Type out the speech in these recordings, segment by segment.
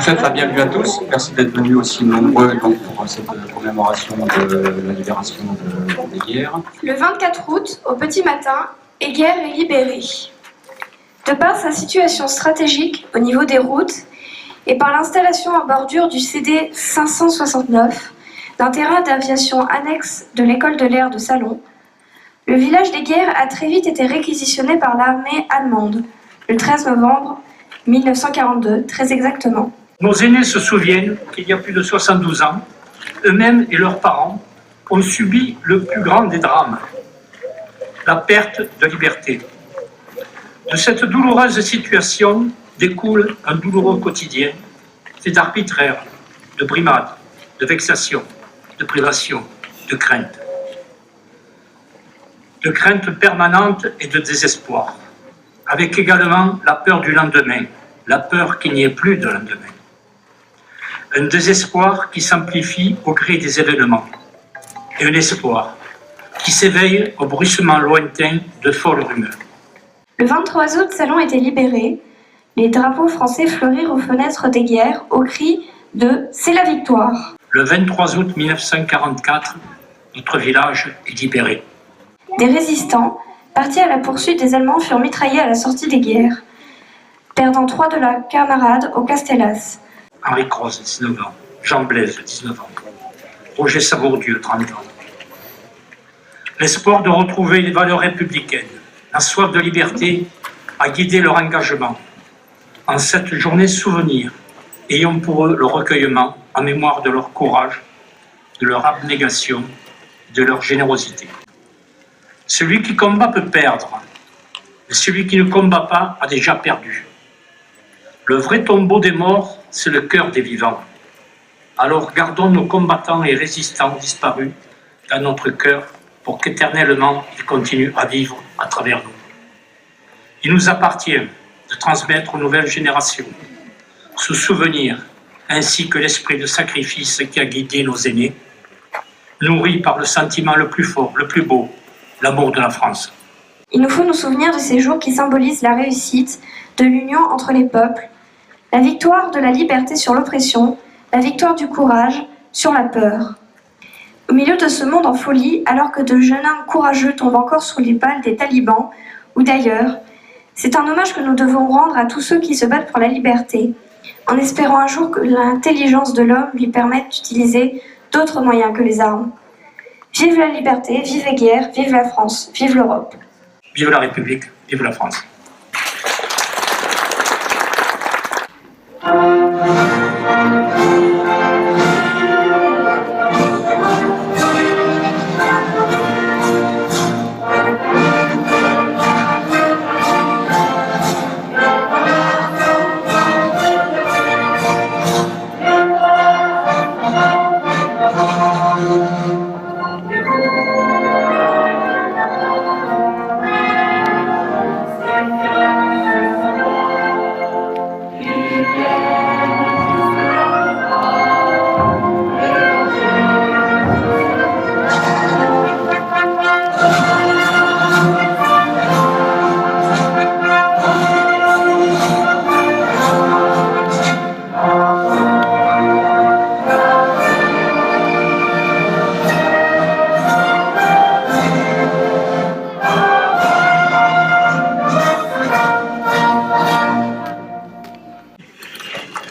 Chef, bienvenue à tous. Merci d'être venus aussi nombreux donc, pour cette commémoration de la libération d'Héguerre. Le 24 août, au petit matin, Héguerre est libérée. De par sa situation stratégique au niveau des routes et par l'installation en bordure du CD 569, d'un terrain d'aviation annexe de l'école de l'air de Salon, le village d'Héguerre a très vite été réquisitionné par l'armée allemande, le 13 novembre 1942, très exactement. Nos aînés se souviennent qu'il y a plus de 72 ans, eux-mêmes et leurs parents ont subi le plus grand des drames, la perte de liberté. De cette douloureuse situation découle un douloureux quotidien, fait d'arbitraire, de brimade, de vexation, de privation, de crainte. De crainte permanente et de désespoir, avec également la peur du lendemain, la peur qu'il n'y ait plus de lendemain. Un désespoir qui s'amplifie au gré des événements, et un espoir qui s'éveille au bruissement lointain de folles rumeurs. Le 23 août, Salon était libéré. Les drapeaux français fleurirent aux fenêtres d'Héguerre au cri de « C'est la victoire ». Le 23 août 1944, notre village est libéré. Des résistants, partis à la poursuite des Allemands, furent mitraillés à la sortie d'Héguerre, perdant 3 de leurs camarades au Castellas. Henri Croze, 19 ans. Jean Blaise, 19 ans. Roger Savourdieu, 30 ans. L'espoir de retrouver les valeurs républicaines, la soif de liberté a guidé leur engagement. En cette journée souvenir, ayons pour eux le recueillement en mémoire de leur courage, de leur abnégation, de leur générosité. Celui qui combat peut perdre, mais celui qui ne combat pas a déjà perdu. Le vrai tombeau des morts, c'est le cœur des vivants. Alors gardons nos combattants et résistants disparus dans notre cœur pour qu'éternellement ils continuent à vivre à travers nous. Il nous appartient de transmettre aux nouvelles générations ce souvenir ainsi que l'esprit de sacrifice qui a guidé nos aînés, nourri par le sentiment le plus fort, le plus beau, l'amour de la France. Il nous faut nous souvenir de ces jours qui symbolisent la réussite de l'union entre les peuples, la victoire de la liberté sur l'oppression, la victoire du courage sur la peur. Au milieu de ce monde en folie, alors que de jeunes hommes courageux tombent encore sous les balles des talibans ou d'ailleurs, c'est un hommage que nous devons rendre à tous ceux qui se battent pour la liberté, en espérant un jour que l'intelligence de l'homme lui permette d'utiliser d'autres moyens que les armes. Vive la liberté, vive Héguerre, vive la France, vive l'Europe. Vive la République, vive la France.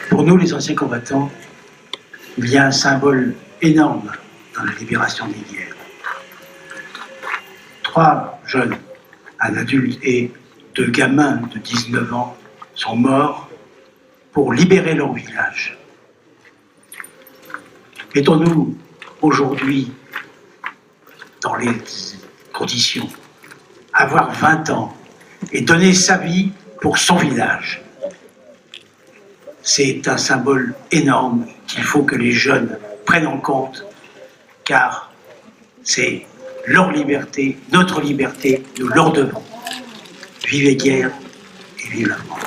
Pour nous, les anciens combattants, il y a un symbole énorme dans la libération d'Héguerre. 3 jeunes, un adulte et 2 gamins de 19 ans, sont morts pour libérer leur village. Mettons-nous aujourd'hui dans les conditions, avoir 20 ans et donner sa vie pour son village. C'est un symbole énorme qu'il faut que les jeunes prennent en compte, car c'est leur liberté, notre liberté, nous leur devons. Vive Héguerre et vive la France.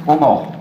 aux morts.